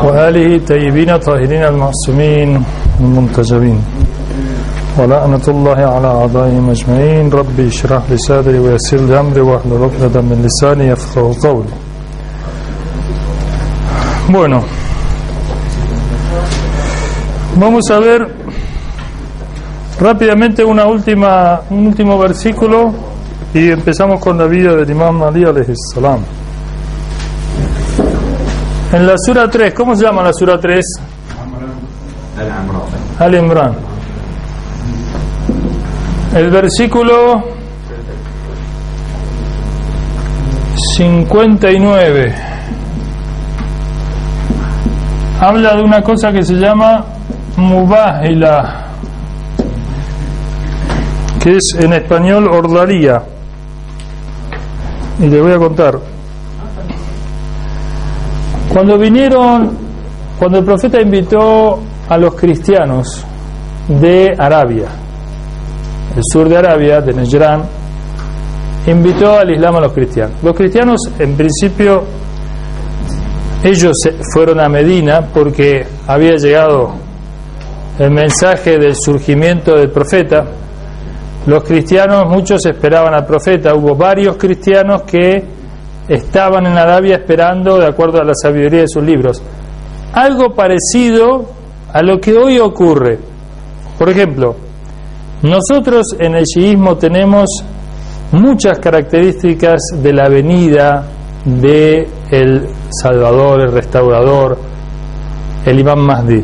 وآله الطيبين الطاهرين المعصومين المنتجبين ولعنة الله على أعدائهم أجمعين. ربي اشرح لي صدري ويسر لي أمري واحلل عقدة من لساني يفقهوا قولي. Bueno, vamos a ver rápidamente un último versículo y empezamos con la vida del Imam Ali alayhi salam. En la sura 3, ¿cómo se llama la sura 3? Al-Imran. El versículo 59 habla de una cosa que se llama mubahila, que es en español ordalía, y les voy a contar. Cuando el profeta invitó a los cristianos de Arabia, el sur de Arabia, de Nejrán, invitó al Islam a los cristianos. Los cristianos, en principio, ellos fueron a Medina porque había llegado el mensaje del surgimiento del profeta. Los cristianos, muchos esperaban al profeta. Hubo varios cristianos que estaban en Arabia esperando, de acuerdo a la sabiduría de sus libros, algo parecido a lo que hoy ocurre. Por ejemplo, nosotros en el chiismo tenemos muchas características de la venida de el Salvador, el Restaurador, el Imam Mahdi,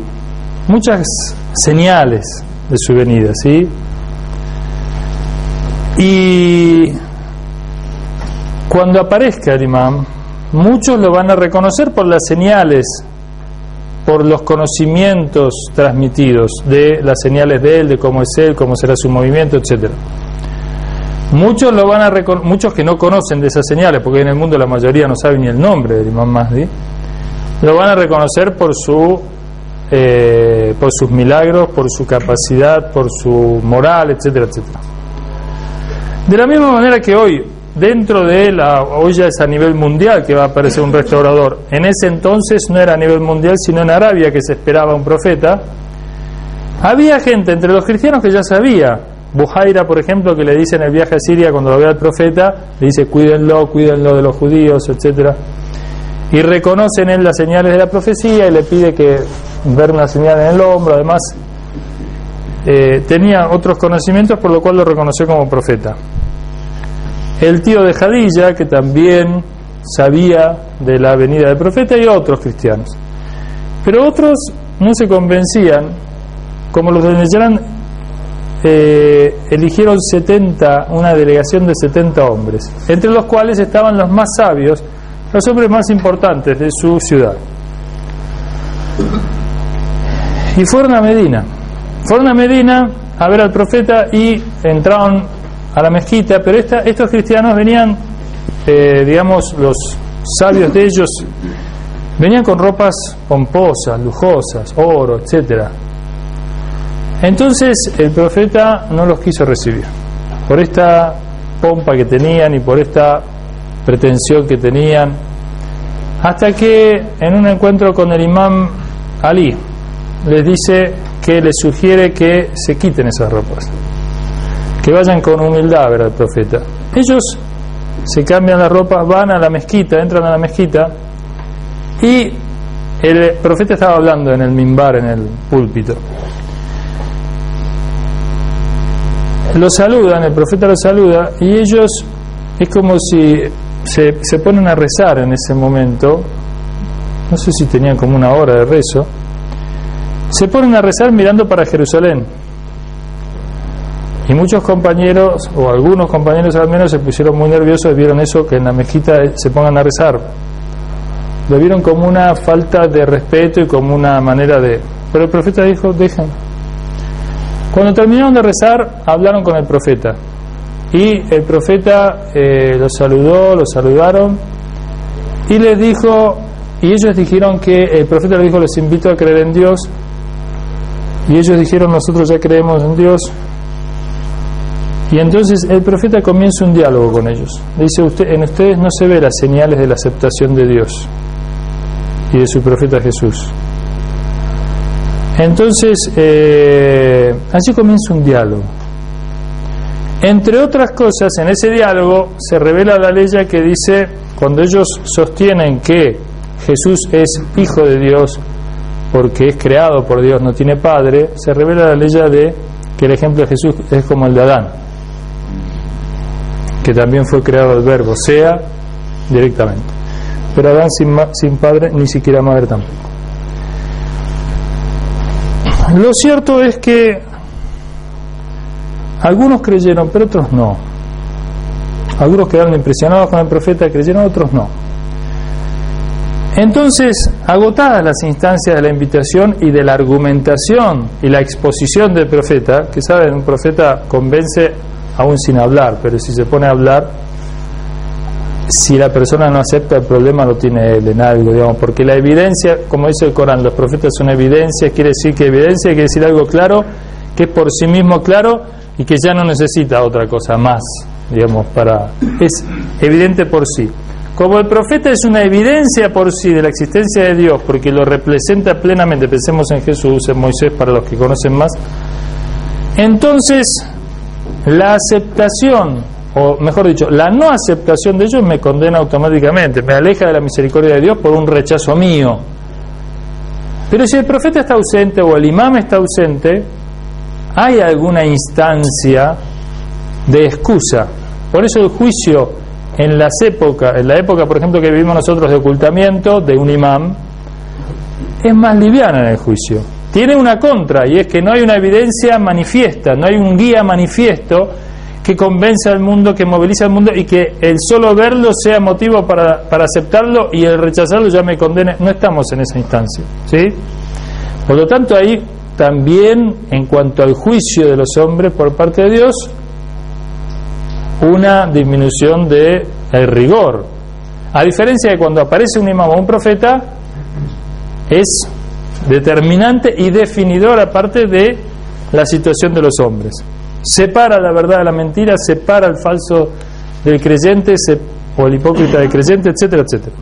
muchas señales de su venida, ¿sí? Y cuando aparezca el Imam, muchos lo van a reconocer por las señales, por los conocimientos transmitidos de las señales de él, de cómo es él, cómo será su movimiento, etcétera. Muchos lo van a muchos que no conocen de esas señales, porque en el mundo la mayoría no sabe ni el nombre del Imam Mahdi, lo van a reconocer por sus milagros, por su capacidad, por su moral, etcétera, etcétera. De la misma manera que hoy, dentro de hoy ya es a nivel mundial que va a aparecer un restaurador. En ese entonces no era a nivel mundial, sino en Arabia, que se esperaba un profeta. Había gente entre los cristianos que ya sabía. Bujaira, por ejemplo, que le dice en el viaje a Siria, cuando lo ve al profeta, le dice cuídenlo de los judíos, etcétera. Y reconoce en él las señales de la profecía y le pide que ver una señal en el hombro. Además, tenía otros conocimientos, por lo cual lo reconoció como profeta. El tío de Jadilla, que también sabía de la venida del profeta, y otros cristianos. Pero otros no se convencían, como los de Nejrán. Eligieron una delegación de 70 hombres, entre los cuales estaban los más sabios, los hombres más importantes de su ciudad, y fueron a Medina a ver al profeta y entraron a la mezquita. Pero estos cristianos venían, digamos, los sabios de ellos venían con ropas pomposas, lujosas, oro, etcétera. Entonces el profeta no los quiso recibir por esta pompa que tenían y por esta pretensión que tenían, hasta que en un encuentro con el Imam Ali les dice que les sugiere que se quiten esas ropas, que vayan con humildad a ver al profeta. Ellos se cambian las ropas, van a la mezquita, entran a la mezquita, y el profeta estaba hablando en el mimbar, en el púlpito. Lo saludan, el profeta lo saluda, y ellos es como si se ponen a rezar en ese momento. No sé si tenían como una hora de rezo. Se ponen a rezar mirando para Jerusalén. Y muchos compañeros, o algunos compañeros al menos, se pusieron muy nerviosos, vieron eso, que en la mezquita se pongan a rezar. Lo vieron como una falta de respeto y como una manera de... Pero el profeta dijo, dejen. Cuando terminaron de rezar, hablaron con el profeta. Y el profeta los saludaron, y les dijo, y ellos dijeron que el profeta les dijo, les invito a creer en Dios. Y ellos dijeron, nosotros ya creemos en Dios. Y entonces el profeta comienza un diálogo con ellos. Le dice, en ustedes no se ve las señales de la aceptación de Dios. y de su profeta Jesús. Entonces, allí comienza un diálogo. Entre otras cosas, en ese diálogo se revela la ley que dice, cuando ellos sostienen que Jesús es hijo de Dios, porque es creado por Dios, no tiene padre, se revela la ley de que el ejemplo de Jesús es como el de Adán, que también fue creado del verbo, sea directamente. Pero Adán sin padre, ni siquiera madre tampoco. Lo cierto es que algunos creyeron, pero otros no. Algunos quedaron impresionados con el profeta, creyeron, otros no. Entonces, agotadas las instancias de la invitación y de la argumentación y la exposición del profeta, que saben, un profeta convence aún sin hablar, pero si se pone a hablar, si la persona no acepta, el problema lo tiene él en algo, digamos, porque la evidencia, como dice el Corán, los profetas son evidencias, quiere decir que evidencia quiere decir algo claro, que es por sí mismo claro y que ya no necesita otra cosa más, digamos, es evidente por sí. Como el profeta es una evidencia por sí de la existencia de Dios, porque lo representa plenamente, pensemos en Jesús, en Moisés, para los que conocen más, entonces la aceptación, o mejor dicho, la no aceptación de ellos me condena automáticamente, me aleja de la misericordia de Dios por un rechazo mío. Pero si el profeta está ausente o el imam está ausente, hay alguna instancia de excusa. Por eso el juicio en la época, por ejemplo, que vivimos nosotros de ocultamiento de un imam, es más liviana en el juicio. Tiene una contra, y es que no hay una evidencia manifiesta, no hay un guía manifiesto que convence al mundo, que moviliza al mundo, y que el solo verlo sea motivo para aceptarlo, y el rechazarlo ya me condene. No estamos en esa instancia, ¿sí? Por lo tanto, ahí también, en cuanto al juicio de los hombres por parte de Dios, una disminución de el rigor, a diferencia de cuando aparece un imam o un profeta, es determinante y definidor aparte de la situación de los hombres. Separa la verdad de la mentira, separa el falso del creyente o el hipócrita del creyente, etcétera, etcétera.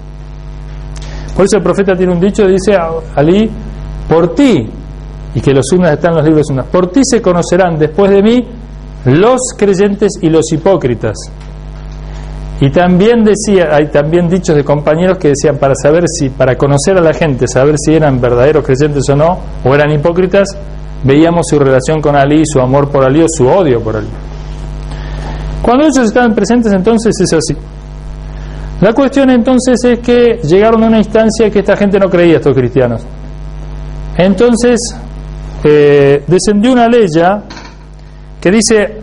Por eso el profeta tiene un dicho, dice Ali, por ti, y que los sunnas están en los libros sunnas, por ti se conocerán después de mí los creyentes y los hipócritas. Y también decía, hay también dichos de compañeros que decían, para conocer a la gente, saber si eran verdaderos creyentes o no, o eran hipócritas, veíamos su relación con Ali, su amor por Ali o su odio por Ali. Cuando ellos estaban presentes, entonces es así. La cuestión entonces es que llegaron a una instancia que esta gente no creía, estos cristianos. Entonces descendió una ley ya que dice,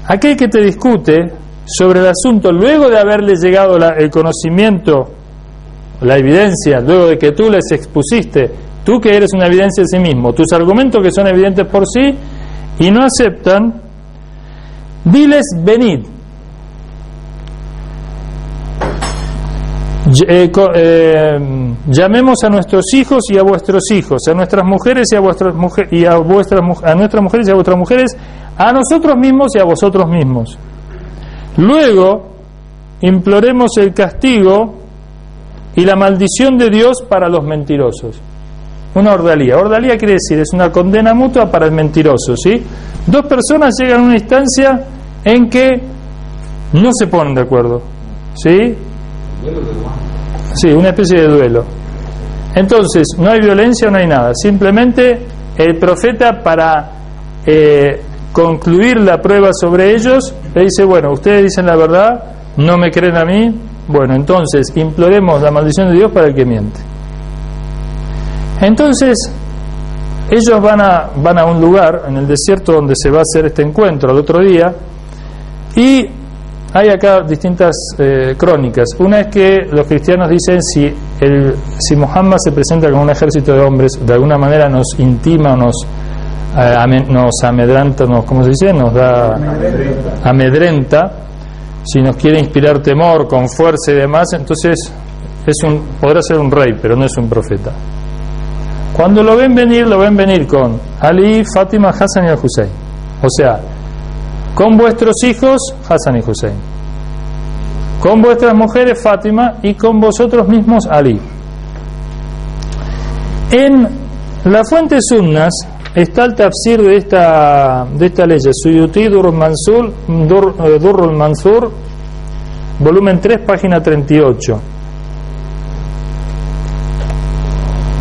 aquel que te discute sobre el asunto luego de haberle llegado el conocimiento, la evidencia, luego de que tú les expusiste, tú que eres una evidencia de sí mismo, tus argumentos que son evidentes por sí y no aceptan, diles venid, llamemos a nuestros hijos y a vuestros hijos, a nuestras mujeres y a vuestras mujeres, y a nuestras mujeres y a vuestras mujeres, a nosotros mismos y a vosotros mismos. Luego imploremos el castigo y la maldición de Dios para los mentirosos. Una ordalía. Ordalía quiere decir, es una condena mutua para el mentiroso, ¿sí? Dos personas llegan a una instancia en que no se ponen de acuerdo, ¿sí? Sí, una especie de duelo. Entonces, no hay violencia, no hay nada. Simplemente el profeta, para concluir la prueba sobre ellos, le dice, bueno, ustedes dicen la verdad, no me creen a mí, bueno, entonces imploremos la maldición de Dios para el que miente. Entonces ellos van a un lugar en el desierto donde se va a hacer este encuentro al otro día, y hay acá distintas crónicas. Una es que los cristianos dicen, si Muhammad se presenta con un ejército de hombres, de alguna manera nos intima o nos amedrenta, ¿cómo se dice? Nos da amedrenta, si nos quiere inspirar temor con fuerza y demás, entonces podrá ser un rey, pero no es un profeta. Cuando lo ven venir con Ali, Fátima, Hassan y al-Hussein, o sea, con vuestros hijos Hassan y Hussein, con vuestras mujeres Fátima, y con vosotros mismos Ali. En la fuente Sunnas está el tafsir de esta ley, Suyuti Durrul Mansur, volumen 3, página 38.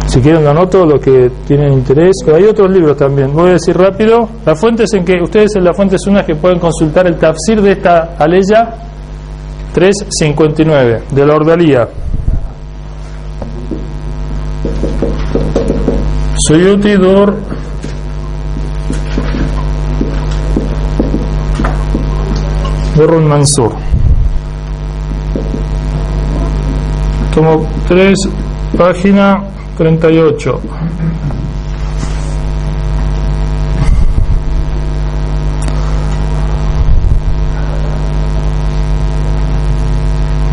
Si quieren lo anoto, los que tienen interés. Hay otros libros también, voy a decir rápido. Las fuentes en que ustedes en la fuente Sunnas que pueden consultar el tafsir de esta aleya 359 de la Ordalía. Suyuti Durrul Mansur, tomo 3, página 38.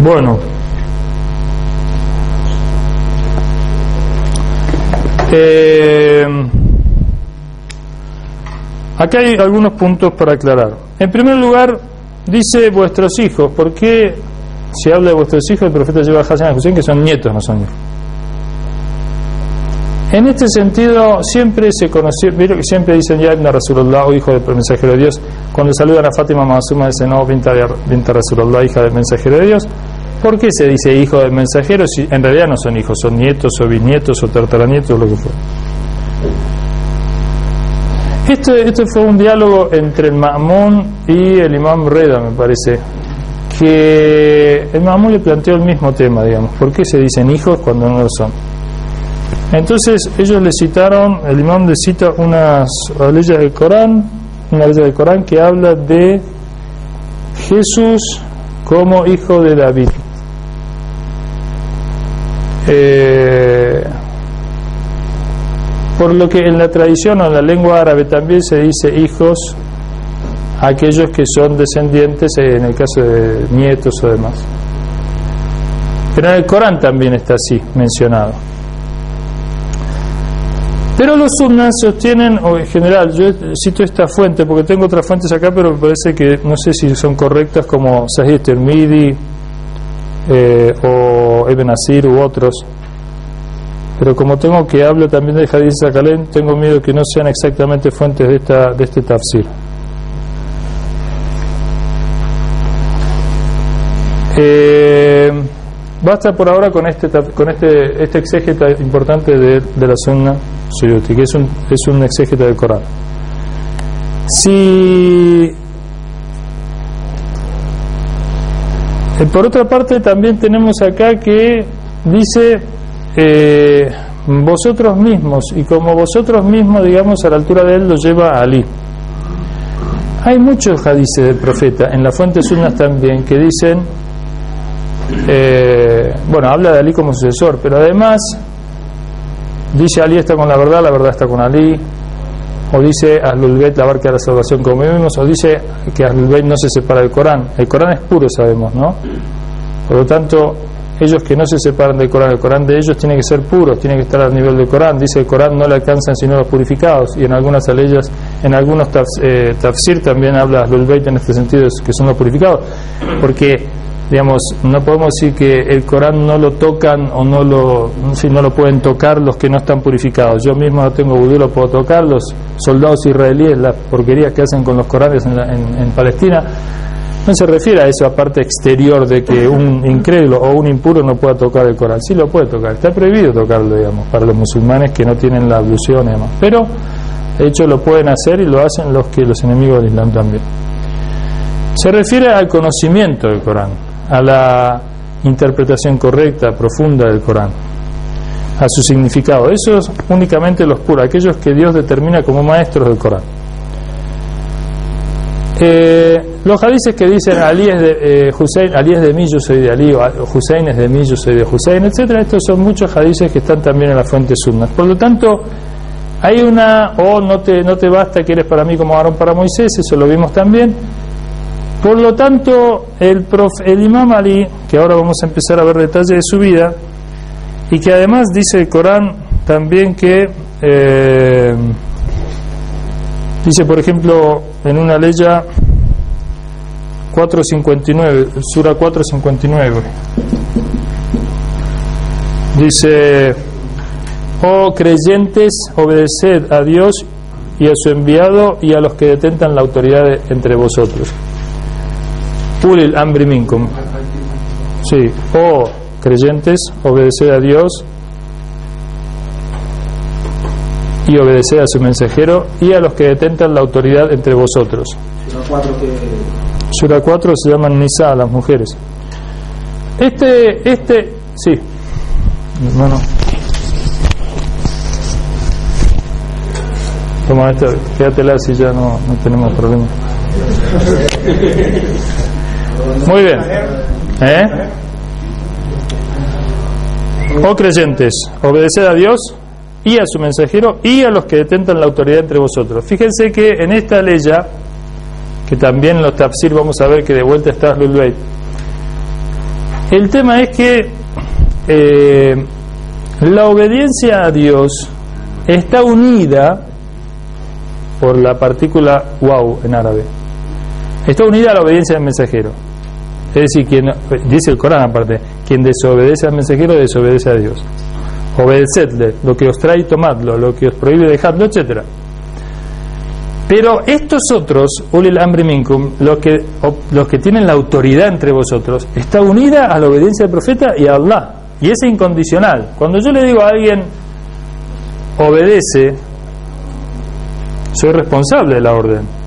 Bueno, acá hay algunos puntos para aclarar. En primer lugar, dice vuestros hijos. ¿Por qué se habla de vuestros hijos? El profeta lleva a Hassan y Hussein, que son nietos, no son hijos. En este sentido, siempre se conoció, ¿vieron que siempre dicen ya Ibn Rasulullah, o hijo del mensajero de Dios? Cuando saludan a Fátima Masuma, dicen no, Binta Rasulullah, hija del mensajero de Dios. ¿Por qué se dice hijo del mensajero si en realidad no son hijos, son nietos o bisnietos o tartaranietos, lo que fue? Este fue un diálogo entre el Ma'mun y el Imam Reda, me parece, que el Ma'mun le planteó el mismo tema, digamos, ¿por qué se dicen hijos cuando no lo son? Entonces ellos le citaron, el Imam le cita unas leyes del Corán, una ley del Corán que habla de Jesús como hijo de David. Por lo que en la tradición o en la lengua árabe también se dice hijos a aquellos que son descendientes, en el caso de nietos o demás. Pero en el Corán también está así mencionado. Pero los sunnas sostienen, o en general, yo cito esta fuente porque tengo otras fuentes acá, pero me parece que no sé si son correctas, como Sahih Tirmidhi o Ibn Asir u otros. Pero como tengo que hablo también del Hadith Sakalén, tengo miedo que no sean exactamente fuentes de este tafsir. Basta por ahora con este exégeta importante de la Sunna Suyuti, que es un exégeta del Corán. Por otra parte también tenemos acá que dice vosotros mismos, y como vosotros mismos, digamos, a la altura de él lo lleva a Ali. Hay muchos hadices del profeta en la fuente Sunnas también que dicen habla de Ali como sucesor, pero además dice Ali está con la verdad está con Ali, o dice Ahlul Bayt la barca de la salvación, como vimos, o dice que Ahlul Bayt no se separa del Corán. El Corán es puro, sabemos, ¿no? Por lo tanto, ellos que no se separan del Corán, el Corán de ellos tiene que ser puro, tiene que estar al nivel del Corán. Dice el Corán no le alcanzan sino los purificados, y en algunas aleyas, en algunos tafsir también habla Ahlul Bayt en este sentido, que son los purificados, porque digamos, no podemos decir que el Corán no lo tocan o no lo pueden tocar los que no están purificados. Yo mismo no tengo vudú, lo puedo tocar. Los soldados israelíes, las porquerías que hacen con los Coranes en Palestina, no se refiere a eso, aparte exterior de que un incrédulo o un impuro no pueda tocar el Corán. Sí lo puede tocar, está prohibido tocarlo, digamos, para los musulmanes que no tienen la ablución y demás, pero de hecho lo pueden hacer, y lo hacen los enemigos del Islam también. Se refiere al conocimiento del Corán, a la interpretación correcta, profunda del Corán, a su significado. Esos únicamente los puros, aquellos que Dios determina como maestros del Corán. Los hadices que dicen Ali es de Hussein, Ali es de mí, yo soy de Ali, o Hussein es de mí, yo soy de Hussein, etcétera. Estos son muchos hadices que están también en la fuente Sunnas. Por lo tanto, hay no te basta que eres para mí como Aarón para Moisés, eso lo vimos también. Por lo tanto, el Imam Ali, que ahora vamos a empezar a ver detalles de su vida, y que además dice el Corán también que dice, por ejemplo, en una leya 459, Sura 459, dice Oh creyentes, obedeced a Dios y a su enviado y a los que detentan la autoridad entre vosotros. Ulil amri minkum. Sí, oh creyentes, obedeced a Dios y obedeced a su mensajero y a los que detentan la autoridad entre vosotros. Sura 4 se llaman Nisa, las mujeres. Sí, hermano. Toma esta, quédatela si ya no tenemos problema. Muy bien. Oh creyentes, obedeced a Dios y a su mensajero y a los que detentan la autoridad entre vosotros. Fíjense que en esta ley, que también en los tafsir vamos a ver que de vuelta está Ahlul Bayt, el tema es que la obediencia a Dios está unida por la partícula waw en árabe, está unida a la obediencia del mensajero. Es decir, quien dice el Corán aparte, quien desobedece al mensajero desobedece a Dios. Obedecedle, lo que os trae tomadlo, lo que os prohíbe dejadlo, etcétera. Pero estos otros, ulil amri minkum, los que tienen la autoridad entre vosotros, está unida a la obediencia del profeta y a Allah, y es incondicional. Cuando yo le digo a alguien obedece, soy responsable de la orden.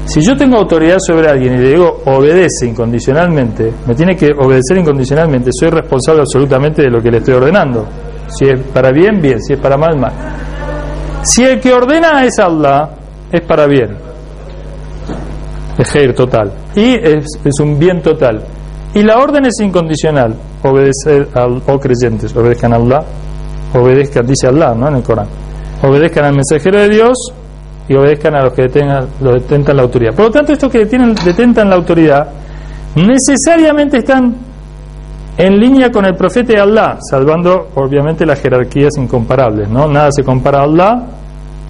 Si yo tengo autoridad sobre alguien y le digo obedece incondicionalmente, me tiene que obedecer incondicionalmente, soy responsable absolutamente de lo que le estoy ordenando. Si es para bien, bien, si es para mal, mal. Si el que ordena es Allah, es para bien, es khair total, y es un bien total, y la orden es incondicional. Obedecer oh creyentes, obedezcan a Allah, obedezcan, dice Allah, ¿no?, en el Corán, obedezcan al mensajero de Dios y obedezcan a los que detentan la autoridad. Por lo tanto, estos que detentan la autoridad necesariamente están en línea con el profeta de Allah, salvando obviamente las jerarquías incomparables, ¿no? Nada se compara a Allah,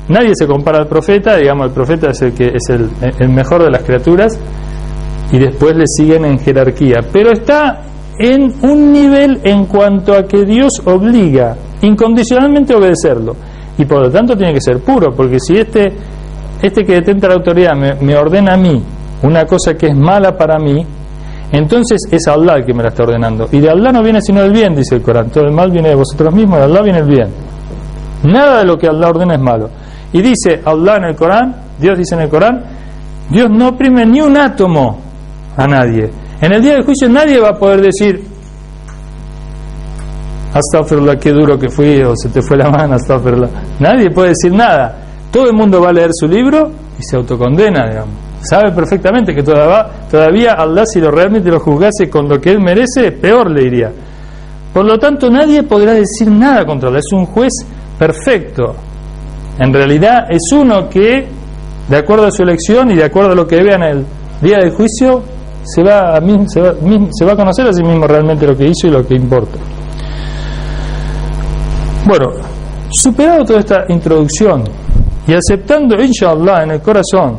nadie se compara al profeta, digamos, el profeta es el que es el mejor de las criaturas, y después le siguen en jerarquía, pero está en un nivel en cuanto a que Dios obliga incondicionalmente a obedecerlo, y por lo tanto tiene que ser puro, porque si este que detenta la autoridad me ordena a mí una cosa que es mala para mí, entonces es Allah el que me la está ordenando, y de Allah no viene sino el bien, dice el Corán. Todo el mal viene de vosotros mismos, de Allah viene el bien. Nada de lo que Allah ordena es malo. Y dice Allah en el Corán, Dios dice en el Corán, Dios no oprime ni un átomo a nadie. En el día del juicio nadie va a poder decir astaghfirullah, qué duro que fui, o se te fue la mano, astaghfirullah. Nadie puede decir nada. Todo el mundo va a leer su libro y se autocondena, digamos. Sabe perfectamente que todavía Allah, si lo realmente lo juzgase con lo que él merece, peor le iría. Por lo tanto, nadie podrá decir nada contra Allah. Es un juez perfecto. En realidad es uno que, de acuerdo a su elección y de acuerdo a lo que vea en el día del juicio, se va a conocer a sí mismo realmente lo que hizo y lo que importa. Bueno, superado toda esta introducción y aceptando, inshallah, en el corazón,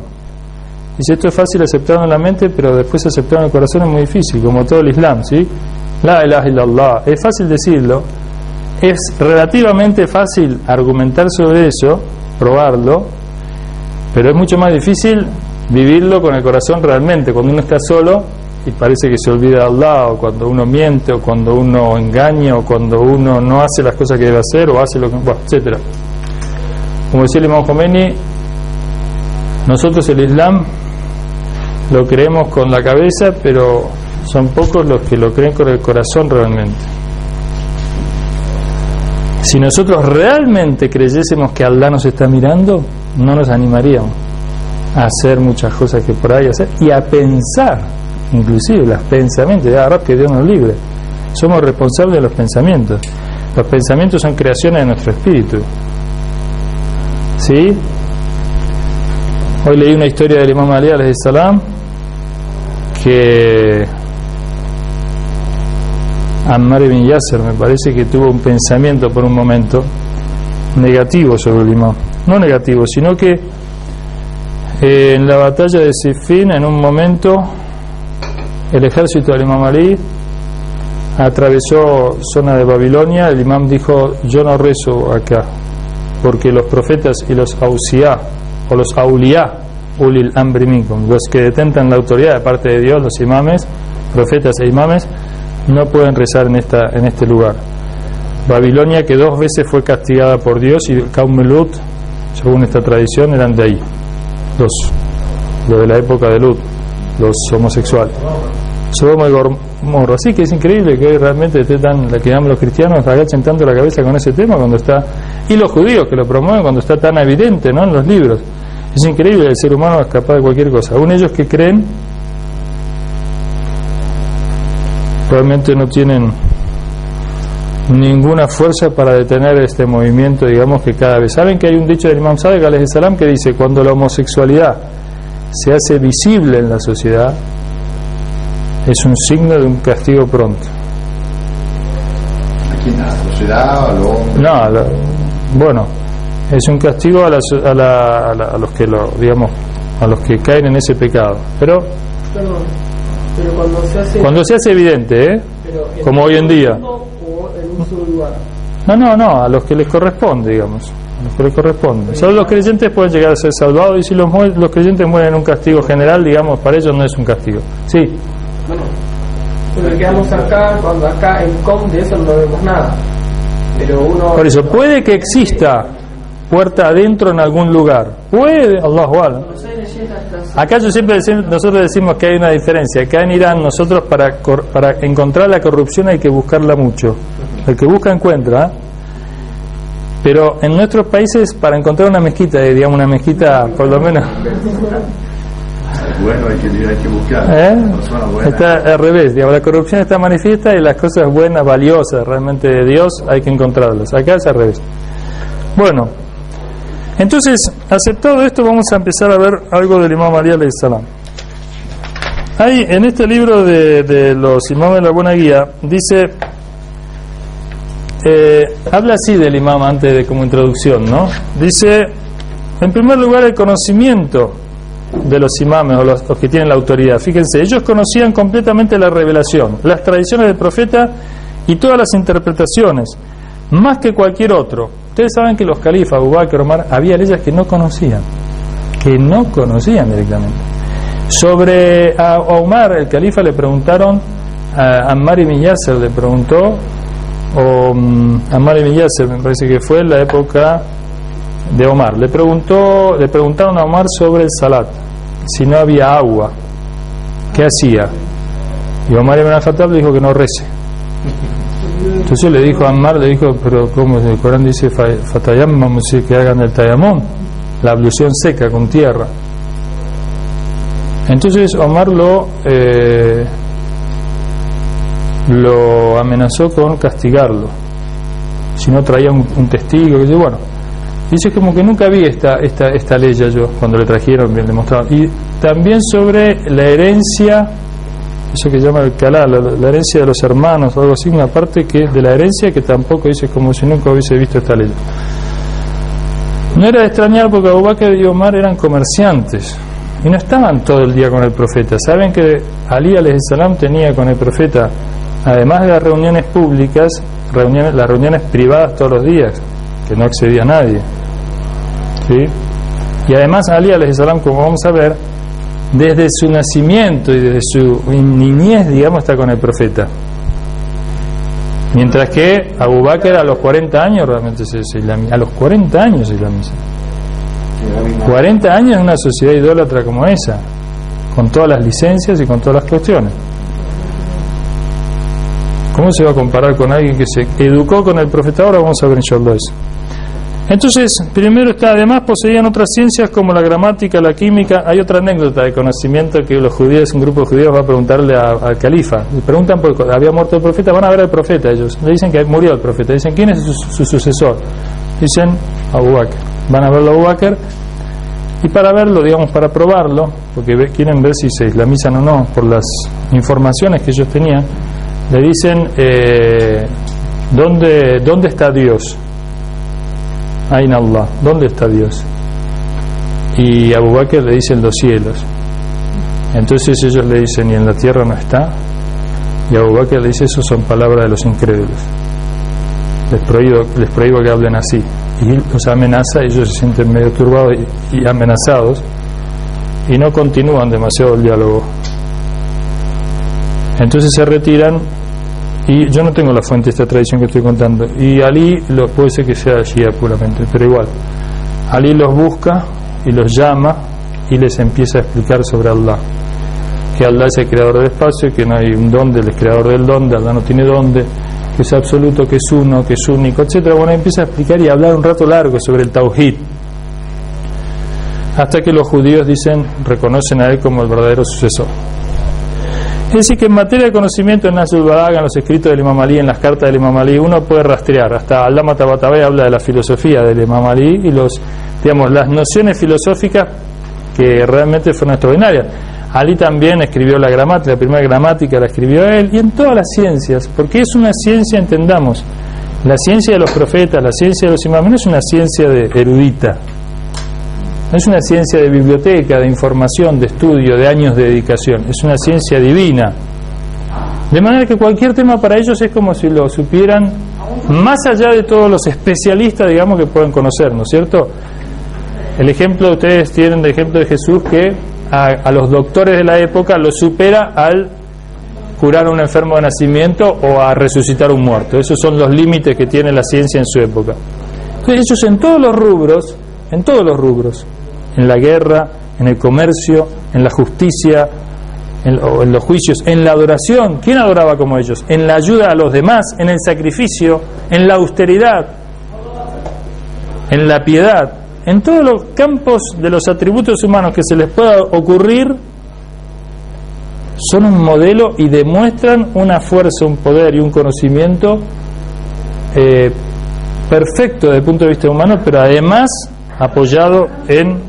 dice, esto es fácil aceptarlo en la mente, pero después aceptarlo en el corazón es muy difícil, como todo el Islam, ¿sí? La ilaha illallah, es fácil decirlo, es relativamente fácil argumentar sobre eso, probarlo, pero es mucho más difícil vivirlo con el corazón realmente, cuando uno está solo y parece que se olvida de Allah, o cuando uno miente, o cuando uno engaña, o cuando uno no hace las cosas que debe hacer, o hace lo que, bueno, etcétera. Como decía el Imam Khomeini, nosotros el Islam lo creemos con la cabeza, pero son pocos los que lo creen con el corazón realmente. Si nosotros realmente creyésemos que Allah nos está mirando, no nos animaríamos a hacer muchas cosas que por ahí hacer, y a pensar, inclusive los pensamientos, ya Rab, que Dios nos libre. Somos responsables de los pensamientos. Los pensamientos son creaciones de nuestro espíritu, ¿sí? Hoy leí una historia del Imam Ali alayhi salam, que Ammar ibn Yasser, me parece que tuvo un pensamiento por un momento negativo sobre el imam. No negativo, sino que en la batalla de Siffin, en un momento, el ejército del Imam Ali atravesó zona de Babilonia, el imam dijo: yo no rezo acá, porque los profetas y los ausiá, o los auliá, ulil amri minkum, los que detentan la autoridad de parte de Dios, los imames, profetas e imames, no pueden rezar en este lugar. Babilonia, que 2 veces fue castigada por Dios, y Qaum Lut, según esta tradición, eran de ahí, los de la época de Lut, los homosexuales. Sodoma y Gomorra. Así que es increíble que hoy realmente esté que los cristianos agachen tanto la cabeza con ese tema cuando está, y los judíos que lo promueven cuando está tan evidente, ¿no?, en los libros. Es increíble, el ser humano es capaz de cualquier cosa. Aún ellos que creen realmente no tienen ninguna fuerza para detener este movimiento, digamos, que cada vez. Saben que hay un dicho del Imam Sadiq alayhi salam que dice: cuando la homosexualidad se hace visible en la sociedad, es un signo de un castigo pronto. ¿Aquí en la sociedad o luego? No, bueno, es un castigo a los que digamos, a los que caen en ese pecado. Pero cuando se hace evidente, como hoy en día. No, a los que les corresponde, digamos, a los que les corresponde. Solo los creyentes pueden llegar a ser salvados, y si los creyentes mueren en un castigo general, digamos, para ellos no es un castigo. Sí. Bueno, pero quedamos acá, cuando acá en COM de eso no vemos nada. Pero uno. Por eso, puede que exista puerta adentro en algún lugar. Puede, Allahu A'lam. Acá nosotros decimos que hay una diferencia. Acá en Irán, nosotros para encontrar la corrupción hay que buscarla mucho. El que busca encuentra. Pero en nuestros países, para encontrar una mezquita, digamos una mezquita por lo menos. Bueno, hay que buscar. Está al revés, digamos, la corrupción está manifiesta y las cosas buenas, valiosas realmente de Dios hay que encontrarlas. Acá es al revés. Bueno, entonces, aceptado esto, vamos a empezar a ver algo del Imam Ali alayhi salam. Hay en este libro de los imames de la Buena Guía, dice, habla así del imam antes de como introducción, ¿no? Dice, en primer lugar, el conocimiento de los imames o los que tienen la autoridad. Fíjense, ellos conocían completamente la revelación, las tradiciones del profeta y todas las interpretaciones, más que cualquier otro. Ustedes saben que los califas, Abu Bakr, Omar, había leyes que no conocían directamente. Sobre a Omar, el califa, le preguntaron, a Ammar ibn Yasser le preguntó, Ammar ibn Yasser, me parece que fue en la época de Omar, le preguntaron a Omar sobre el salat, si no había agua, ¿qué hacía? Y Omar ibn al-Khattab le dijo que no rece. Entonces le dijo a Ammar, pero ¿cómo? El Corán dice Fatayam, que hagan el tayamón, la ablución seca con tierra. Entonces Omar lo amenazó con castigarlo si no traía un testigo, que bueno. Dice como que nunca vi esta ley yo, cuando le trajeron, bien demostraron. Y también sobre la herencia, eso que llama el calá, la herencia de los hermanos o algo así, una parte que de la herencia que tampoco dice, como si nunca hubiese visto esta ley. No era de extrañar porque Abu Bakr y Omar eran comerciantes y no estaban todo el día con el profeta. Saben que Ali alayhi salam tenía con el profeta, además de las reuniones públicas, las reuniones privadas todos los días, que no accedía a nadie, ¿sí? Y además Ali alayhi salam, como vamos a ver, desde su nacimiento y desde su niñez, digamos, está con el profeta, mientras que Abu Bakr a los 40 años realmente a los 40 años se islamiza. 40 años en una sociedad idólatra como esa, con todas las licencias y con todas las cuestiones. ¿Cómo se va a comparar con alguien que se educó con el profeta? Ahora vamos a ver inshallah eso. Entonces, primero está, además poseían otras ciencias como la gramática, la química. Hay otra anécdota de conocimiento que los judíos, un grupo de judíos va a preguntarle al califa. Le preguntan por había muerto el profeta, van a ver al profeta ellos. Le dicen que murió el profeta. Dicen, ¿quién es su sucesor? Dicen, Abu Bakr. Van a verlo a Abu Bakr. Y para verlo, digamos, para probarlo, porque quieren ver si se islamizan o no, por las informaciones que ellos tenían, le dicen, ¿dónde está Dios? Ain Allah, ¿dónde está Dios? Y Abu Bakr le dice en los cielos. Entonces ellos le dicen, ¿y en la tierra no está? Y Abu Bakr le dice: eso son palabras de los incrédulos, les prohíbo que hablen así. Y los amenaza, ellos se sienten medio turbados y amenazados, y no continúan demasiado el diálogo. Entonces se retiran, y yo no tengo la fuente de esta tradición que estoy contando, y Ali, puede ser que sea Shia puramente, pero igual, Ali los busca y los llama y les empieza a explicar sobre Allah, que Allah es el creador del espacio, que no hay un dónde, Él es creador del dónde, Allah no tiene dónde, que es absoluto, que es uno, que es único, etcétera. Bueno, empieza a explicar y a hablar un rato largo sobre el Tauhid, hasta que los judíos reconocen a él como el verdadero sucesor. Es decir, que en materia de conocimiento, en Nahjul Balagha, en los escritos del Imam Ali, en las cartas del Imam Ali, uno puede rastrear, hasta Allama Tabatabai habla de la filosofía del Imam Ali y las nociones filosóficas que realmente fueron extraordinarias. Ali también escribió la gramática, la primera gramática la escribió él, y en todas las ciencias, porque es una ciencia, entendamos, la ciencia de los profetas, la ciencia de los imams, no es una ciencia de erudita, no es una ciencia de biblioteca, de información, de estudio, de años de dedicación, es una ciencia divina, de manera que cualquier tema para ellos es como si lo supieran más allá de todos los especialistas, digamos, que pueden conocer, ¿no es cierto? El ejemplo, ustedes tienen de ejemplo de Jesús, que a los doctores de la época lo supera al curar a un enfermo de nacimiento o a resucitar a un muerto. Esos son los límites que tiene la ciencia en su época. Entonces ellos en todos los rubros, en la guerra, en el comercio, en la justicia, en los juicios, en la adoración, ¿quién adoraba como ellos? En la ayuda a los demás, en el sacrificio, en la austeridad, en la piedad, en todos los campos de los atributos humanos que se les pueda ocurrir, son un modelo y demuestran una fuerza, un poder y un conocimiento perfecto desde el punto de vista humano, pero además apoyado en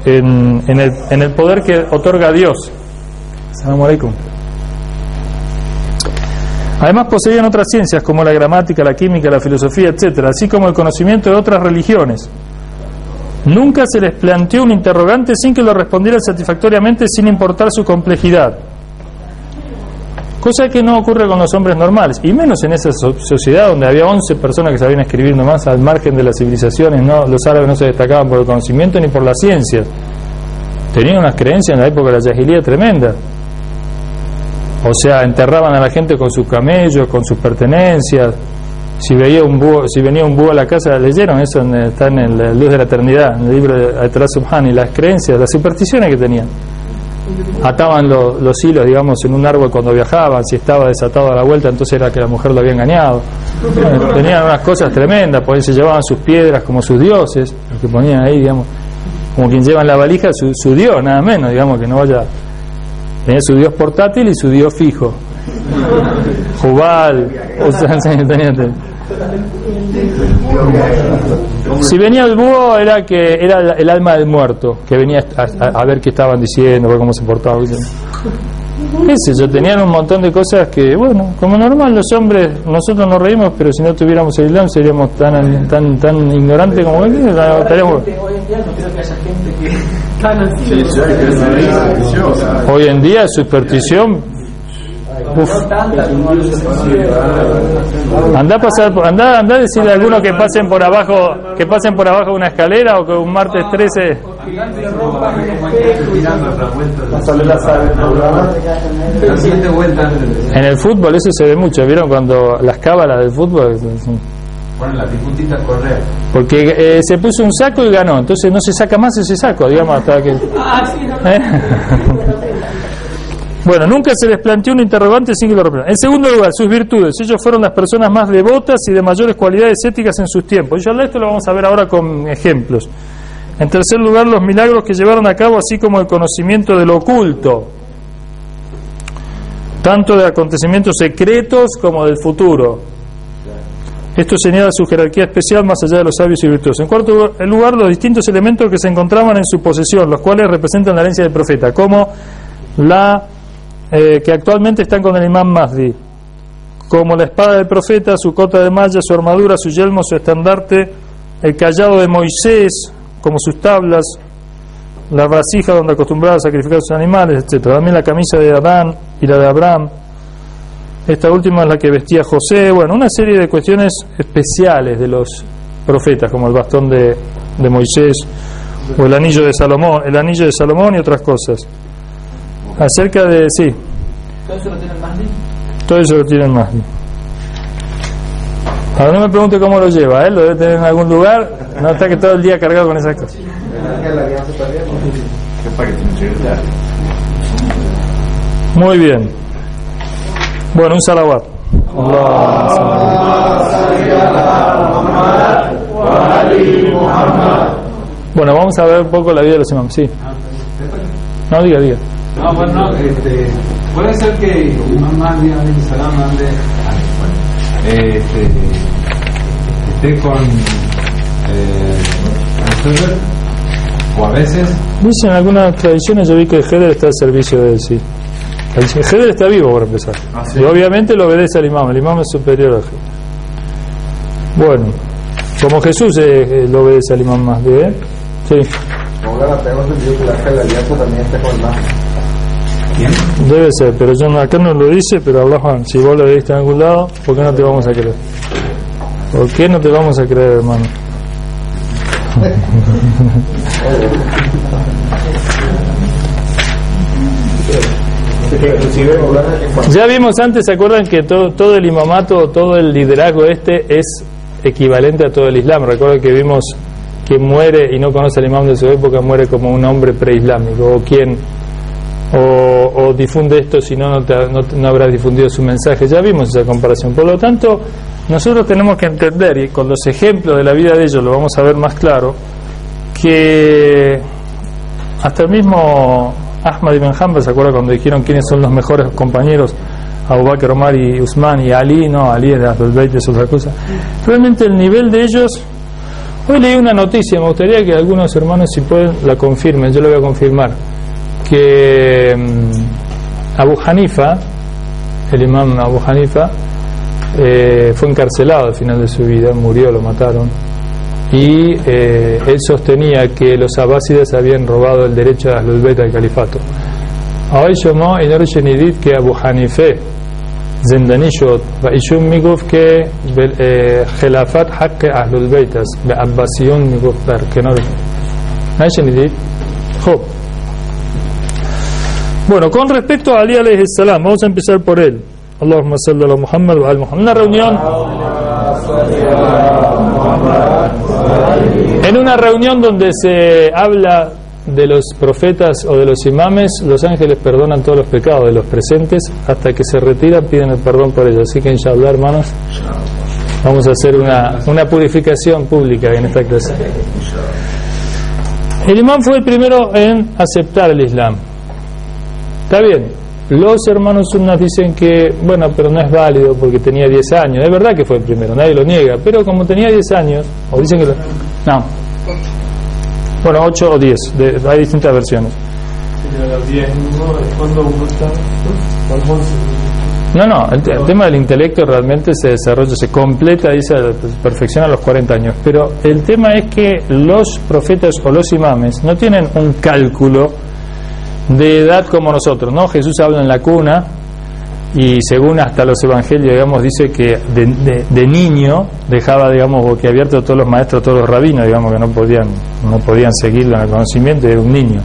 el poder que otorga Dios. Assalamu alaikum. Además poseían otras ciencias como la gramática, la química, la filosofía, etcétera, así como el conocimiento de otras religiones. Nunca se les planteó un interrogante sin que lo respondieran satisfactoriamente, sin importar su complejidad, cosa que no ocurre con los hombres normales, y menos en esa sociedad donde había 11 personas que sabían escribir nomás, al margen de las civilizaciones. Los árabes no se destacaban por el conocimiento ni por la ciencia, tenían unas creencias en la época de la Jahiliya tremendas. O sea, enterraban a la gente con sus camellos, con sus pertenencias. Si venía un búho a la casa, leyeron eso, está en la Luz de la Eternidad, en el libro de Ayatollah Subhani, las creencias, las supersticiones que tenían. Ataban los hilos, digamos, en un árbol cuando viajaban, si estaba desatado a la vuelta, entonces era que la mujer lo había engañado. Tenían unas cosas tremendas, pues se llevaban sus piedras como sus dioses, los que ponían ahí, digamos, como quien lleva en la valija su dios, nada menos, digamos, que no vaya. Tenía su dios portátil y su dios fijo. Jubal, si venía el búho era el alma del muerto que venía a ver qué estaban diciendo, ver cómo se portaban. Qué sé yo, tenían un montón de cosas que, bueno, como normal los hombres, nosotros nos reímos, pero si no tuviéramos el Islam seríamos tan ignorantes como él. Hoy en día superstición. Anda a decirle a algunos que pasen por abajo de una escalera, o que un martes 13 en el fútbol, eso se ve mucho. ¿Vieron cuando las cábalas del fútbol ponen la puntita a correr? Porque se puso un saco y ganó, entonces no se saca más ese saco, digamos, hasta que Bueno, nunca se les planteó un interrogante sin que lo respondan. En segundo lugar, sus virtudes. Ellos fueron las personas más devotas y de mayores cualidades éticas en sus tiempos. Y esto lo vamos a ver ahora con ejemplos. En tercer lugar, los milagros que llevaron a cabo, así como el conocimiento del oculto, tanto de acontecimientos secretos como del futuro. Esto señala su jerarquía especial más allá de los sabios y virtuosos. En cuarto lugar, los distintos elementos que se encontraban en su posesión, los cuales representan la herencia del profeta, como que actualmente están con el imán Mahdi, como la espada del profeta, su cota de malla, su armadura, su yelmo, su estandarte, el cayado de Moisés, como sus tablas, la vasija donde acostumbraba a sacrificar sus animales, etc. También la camisa de Adán y la de Abraham, esta última es la que vestía José. Bueno, una serie de cuestiones especiales de los profetas, como el bastón de Moisés o el anillo de Salomón y otras cosas. Acerca de, sí, ¿Todo eso lo tienen Mahdi? todo eso lo tienen más. Ahora no me pregunte cómo lo lleva, lo debe tener en algún lugar, no está que todo el día cargado con esas cosas. Muy bien. Bueno, un salawat. Bueno, vamos a ver un poco la vida de los imams. Sí. No, diga. No, bueno, puede ser que Imam Mahdi alayhi salam esté con Heder, o a veces dicen algunas tradiciones, yo vi que Heder está al servicio de él, sí. Heder está vivo, por empezar. ¿sí? Y obviamente lo obedece al imam. El imam es superior a Heder. Bueno, como Jesús lo obedece al imam más de sí. Ahora tenemos entendido que la alianza también está con el Mahdi. ¿quién? Debe ser, pero yo acá no lo dice, pero Allah, si vos lo leíste en algún lado, ¿por qué no te vamos a creer? ¿Por qué no te vamos a creer, hermano? Ya vimos antes, ¿se acuerdan que todo el imamato, todo el liderazgo es equivalente a todo el Islam? Recuerden que vimos que muere y no conoce al imam de su época, muere como un hombre preislámico, o difunde esto, si no habrá difundido su mensaje. Ya vimos esa comparación. Por lo tanto, nosotros tenemos que entender, y con los ejemplos de la vida de ellos lo vamos a ver más claro, que hasta el mismo Ahmad ibn Hanbal, ¿se acuerda cuando dijeron quiénes son los mejores compañeros? Abu Bakr, Omar y Usman y Ali, no, Ali es de Ahlul Bayt, es otra cosa. Realmente el nivel de ellos. Hoy leí una noticia, me gustaría que algunos hermanos, si pueden, la confirmen, yo la voy a confirmar, que Abu Hanifa, el imam Abu Hanifa, fue encarcelado al final de su vida, murió, lo mataron, y él sostenía que los abásidas habían robado el derecho de Ahlul Bayt al califato. Hoy llamó y no شنیدید که ابو حنیفه زندانی شد و ایشون میگفت که خلافت حق اهل البیت است، به عباسیون میگفت در کنار. نشنیدید؟ خب. Bueno, con respecto a Ali alayhi salam, vamos a empezar por él. Allahumma salli ala Muhammad wa ala Muhammad. En una reunión donde se habla de los profetas o de los imames, los ángeles perdonan todos los pecados de los presentes, hasta que se retiran piden el perdón por ellos. Así que inshallah, hermanos, vamos a hacer una purificación pública en esta clase. El imam fue el primero en aceptar el Islam. Está bien, los hermanos sunnas dicen que, bueno, pero no es válido porque tenía 10 años. Es verdad que fue el primero, nadie lo niega, pero como tenía 10 años, o dicen que no. Bueno, 8 o 10, hay distintas versiones. No, el tema del intelecto realmente se desarrolla, se completa y se perfecciona a los 40 años. Pero el tema es que los profetas o los imames no tienen un cálculo de edad como nosotros, ¿no? Jesús habla en la cuna y según hasta los evangelios, digamos, dice que de niño dejaba, digamos, boquiabierto a todos los maestros, a todos los rabinos, digamos, que no podían seguirlo en el conocimiento, era un niño.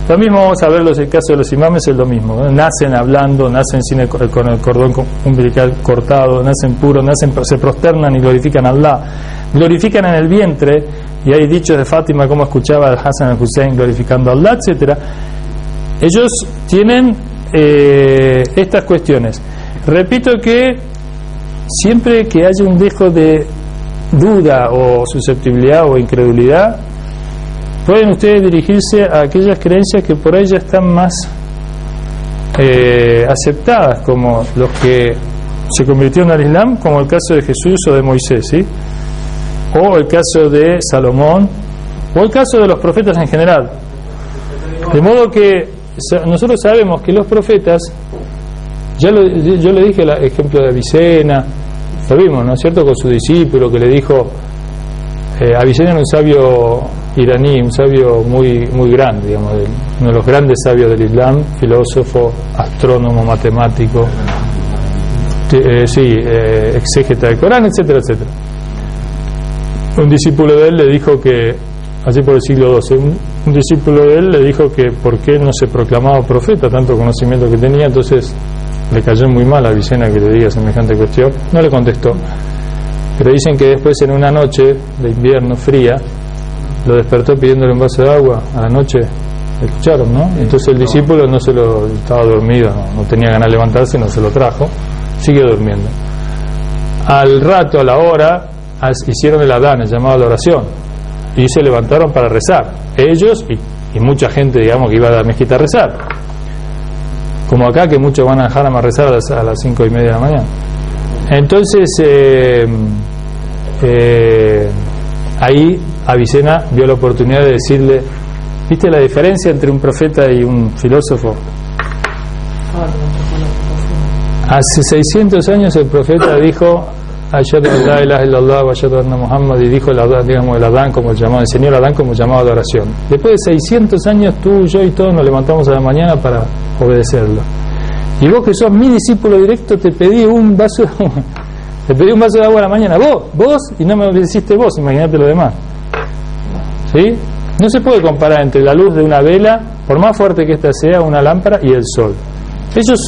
Lo mismo vamos a ver el caso de los imames, es lo mismo, ¿no? Nacen hablando, nacen con el cordón umbilical cortado, nacen puros, se prosternan y glorifican a Allah, glorifican en el vientre, y hay dichos de Fátima como escuchaba al Hassan al-Hussein glorificando a Allah, etcétera. Ellos tienen estas cuestiones. Repito que siempre que haya un dejo de duda o susceptibilidad o incredulidad, pueden ustedes dirigirse a aquellas creencias que por ahí ya están más aceptadas, como los que se convirtieron al Islam, como el caso de Jesús o de Moisés, ¿sí? O el caso de Salomón, o el caso de los profetas en general. De modo que nosotros sabemos que los profetas, yo le dije el ejemplo de Avicena, lo vimos, ¿no es cierto?, con su discípulo que le dijo, Avicena era un sabio iraní, un sabio muy, muy grande, digamos, uno de los grandes sabios del Islam, filósofo, astrónomo, matemático, exégeta del Corán, etcétera, etcétera. Un discípulo de él le dijo que, así por el siglo XII, un discípulo de él le dijo que por qué no se proclamaba profeta, tanto conocimiento que tenía. Entonces le cayó muy mal a Avicena que le diga semejante cuestión. No le contestó, pero dicen que después, en una noche de invierno fría, lo despertó pidiéndole un vaso de agua a la noche. ¿Escucharon, no? Entonces el discípulo estaba dormido, no tenía ganas de levantarse, no se lo trajo, siguió durmiendo. Al rato, a la hora, hicieron el adán, el llamado a la oración, y se levantaron para rezar, ellos y mucha gente, digamos, que iba a la mezquita a rezar, como acá, que muchos van a dejar a rezar a las 5:30 de la mañana. Entonces ahí Avicena vio la oportunidad de decirle: ¿viste la diferencia entre un profeta y un filósofo? Hace 600 años el profeta dijo: Ashhadu an la ilaha illallah wa ashhadu anna Muhammad, y dijo el adán, como el llamado, enseñó el adán como llamado de oración. Después de 600 años, tú, yo y todos nos levantamos a la mañana para obedecerlo. Y vos, que sos mi discípulo directo, te pedí un vaso de agua. Te pedí un vaso de agua a la mañana, vos, y no me obedeciste vos, imagínate lo demás. ¿Sí? No se puede comparar entre la luz de una vela, por más fuerte que ésta sea, una lámpara, y el sol. Ellos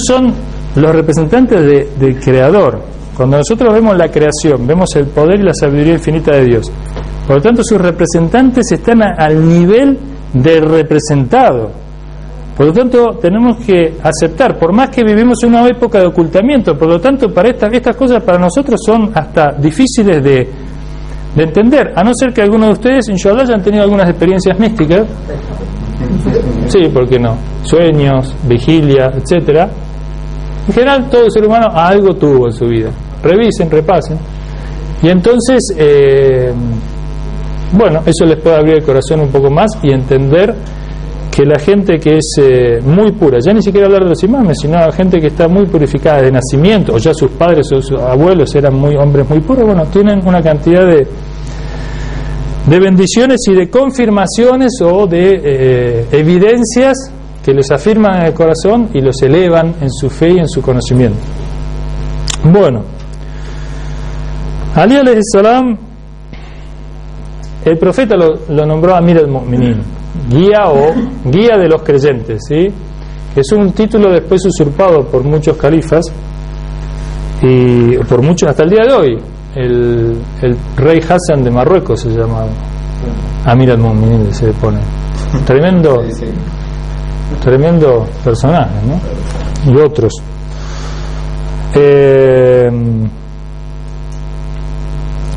son los representantes del Creador. Cuando nosotros vemos la creación, vemos el poder y la sabiduría infinita de Dios. Por lo tanto, sus representantes están al nivel del representado. Por lo tanto, tenemos que aceptar, por más que vivimos en una época de ocultamiento, por lo tanto, para estas cosas para nosotros son hasta difíciles de entender, a no ser que algunos de ustedes, inshallah, hayan tenido algunas experiencias místicas. Sí, ¿por qué no? Sueños, vigilia, etcétera. En general, todo ser humano algo tuvo en su vida. Revisen, repasen. Y entonces, eso les puede abrir el corazón un poco más y entender que la gente que es muy pura, ya ni siquiera hablar de los imames, sino la gente que está muy purificada de nacimiento, o ya sus padres o sus abuelos eran hombres muy puros, tienen una cantidad de bendiciones y de confirmaciones o de evidencias que les afirman en el corazón y los elevan en su fe y en su conocimiento. Bueno, Ali alayhi salam, el profeta lo nombró Amir al-Mu'minin, guía de los creyentes, ¿sí? Es un título después usurpado por muchos califas y por muchos hasta el día de hoy. El rey Hassan de Marruecos se llama Amir al-Mu'minin, se le pone. Tremendo personaje, ¿no? Y otros.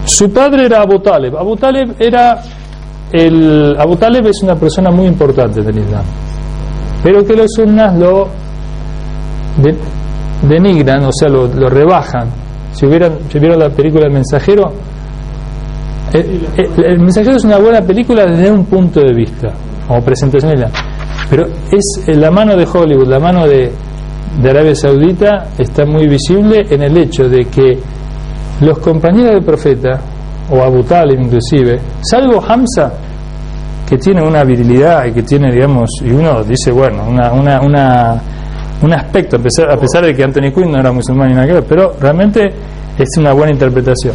Su padre era Abu Talib. Abu Talib es una persona muy importante del Islam, pero que los sunnas lo denigran, o sea, lo rebajan. Si vieron la película El Mensajero, El Mensajero es una buena película desde un punto de vista, como presentación de pero es la mano de Hollywood, la mano de Arabia Saudita está muy visible en el hecho de que los compañeros del profeta, o Abu Talib inclusive, salvo Hamza, que tiene una virilidad y que tiene, digamos, y uno dice, bueno, un aspecto, a pesar de que Anthony Quinn no era musulmán ni nada que ver, pero realmente es una buena interpretación.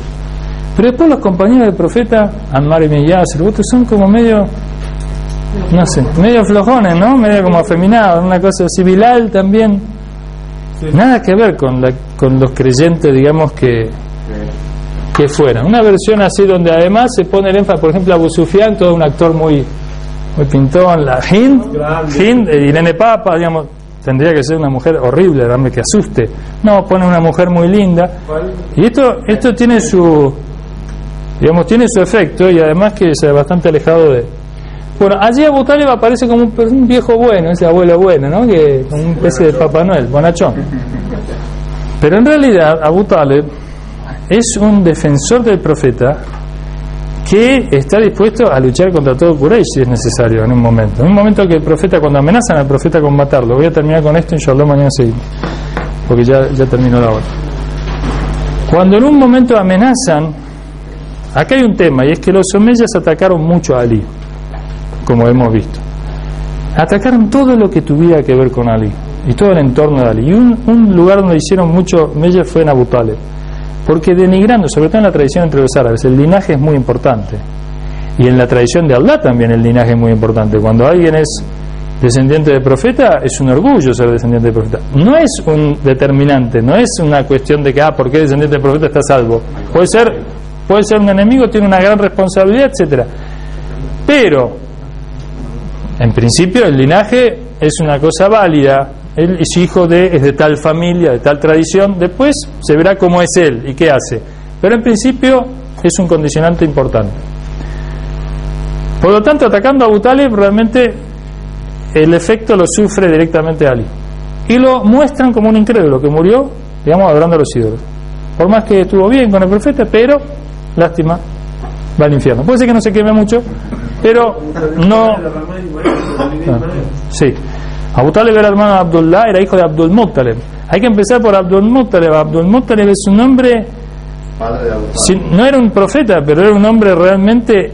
Pero después los compañeros del profeta, Ammar ibn Yasir, son como medio, no sé, medio flojones, ¿no? Medio como afeminados, una cosa así. Bilal también, nada que ver con los creyentes, digamos, que fueran. Una versión así donde además se pone el énfasis, por ejemplo, Abu Sufyan, todo un actor muy pintón, la Hind, Irene Papa, digamos, tendría que ser una mujer horrible, dame que asuste. No, pone una mujer muy linda. Y esto tiene su, digamos, tiene su efecto, y además que es bastante alejado de... Bueno, allí Abu Talib aparece como un viejo bueno, ese abuelo bueno, ¿no? Que como una especie de Papá Noel, bonachón. Pero en realidad Abu Talib es un defensor del profeta que está dispuesto a luchar contra todo Quraysh si es necesario en un momento. En un momento que el profeta, cuando amenazan al profeta con matarlo, voy a terminar con esto, inshallah mañana seguimos, porque ya terminó la hora. Cuando en un momento amenazan, acá hay un tema, y es que los omeyas atacaron mucho a Ali, como hemos visto. Atacaron todo lo que tuviera que ver con Ali. y todo el entorno de Ali. Y un lugar donde hicieron mucho mella fue en Abu Talib, porque denigrando, sobre todo en la tradición entre los árabes, el linaje es muy importante, y en la tradición de Allah también el linaje es muy importante. Cuando alguien es descendiente de profeta, es un orgullo ser descendiente de profeta. No es un determinante, no es una cuestión de que, porque descendiente de profeta está salvo. Puede ser un enemigo, tiene una gran responsabilidad, etcétera. Pero, en principio, el linaje es una cosa válida. Él es hijo es de tal familia, de tal tradición. Después se verá cómo es él y qué hace. Pero en principio es un condicionante importante. Por lo tanto, atacando a Abu Talib, realmente el efecto lo sufre directamente Ali. Y lo muestran como un incrédulo que murió, digamos, adorando a los ídolos. Por más que estuvo bien con el profeta, pero, lástima, va al infierno. Puede ser que no se queme mucho, pero no. Sí. Abu Talib era hermano de Abdullah, era hijo de Abdul Muttalib. Hay que empezar por Abdul Muttalib. Abdul Muttalib es un hombre, no era un profeta, pero era un hombre realmente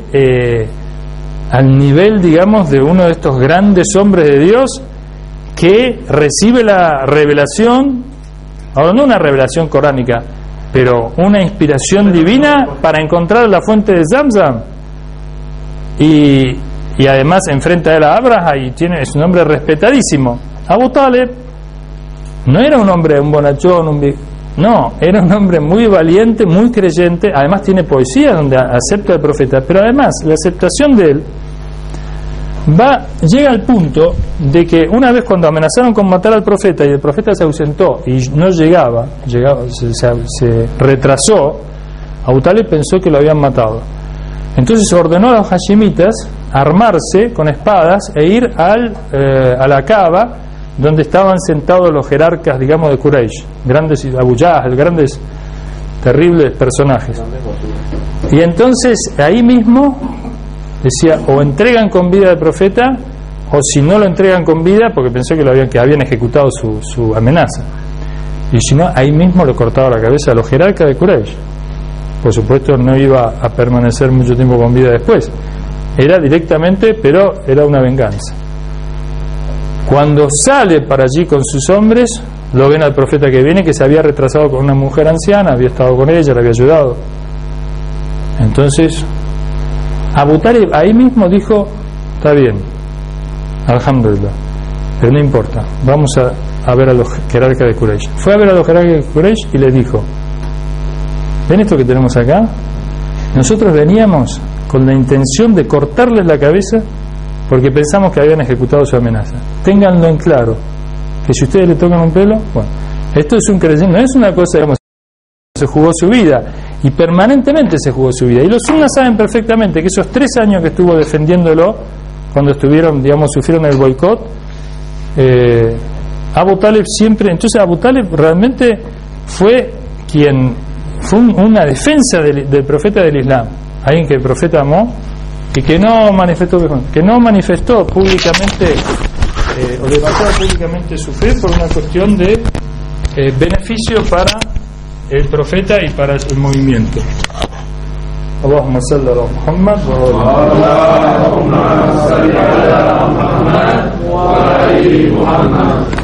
al nivel, digamos, de uno de estos grandes hombres de Dios que recibe la revelación, ahora no una revelación coránica, pero una inspiración divina para encontrar la fuente de Zamzam, y además enfrenta a él a Abraha, y es un hombre respetadísimo. Abu Talib no era un hombre, un bonachón, no, era un hombre muy valiente, muy creyente. Además tiene poesía donde acepta al profeta, pero además la aceptación de él llega al punto de que una vez cuando amenazaron con matar al profeta y el profeta se ausentó y no llegaba, se retrasó, Abu Talib pensó que lo habían matado. Entonces ordenó a los hashimitas armarse con espadas e ir a la Kaaba, donde estaban sentados los jerarcas, digamos, de Quraysh, grandes Abu Jahl, grandes, terribles personajes. Y entonces ahí mismo decía, o entregan con vida al profeta, o si no lo entregan con vida, porque pensó que habían ejecutado su amenaza, y si no, ahí mismo le cortaba la cabeza a los jerarcas de Quraysh. Por supuesto no iba a permanecer mucho tiempo con vida después, era directamente, pero era una venganza. Cuando sale para allí con sus hombres, lo ven al profeta que viene, que se había retrasado con una mujer anciana, había estado con ella, le había ayudado. Entonces Abu Talib ahí mismo dijo, está bien, alhamdulillah, pero no importa, vamos a ver a los jerarcas de Quraysh. Fue a ver a los jerarcas de Quraysh y les dijo, ¿ven esto que tenemos acá? Nosotros veníamos con la intención de cortarles la cabeza porque pensamos que habían ejecutado su amenaza. Ténganlo en claro, que si ustedes le tocan un pelo, bueno, esto es un creyente, no es una cosa, digamos, se jugó su vida, y permanentemente se jugó su vida. Y los sunnas saben perfectamente que esos 3 años que estuvo defendiéndolo, cuando estuvieron, digamos, sufrieron el boicot, Abu Talib siempre, entonces Abu Talib realmente fue una defensa del profeta del Islam, alguien que el profeta amó y que no manifestó públicamente o levantó públicamente su fe por una cuestión de beneficio para el profeta y para el movimiento. Allahumma salli ala Muhammad wa ala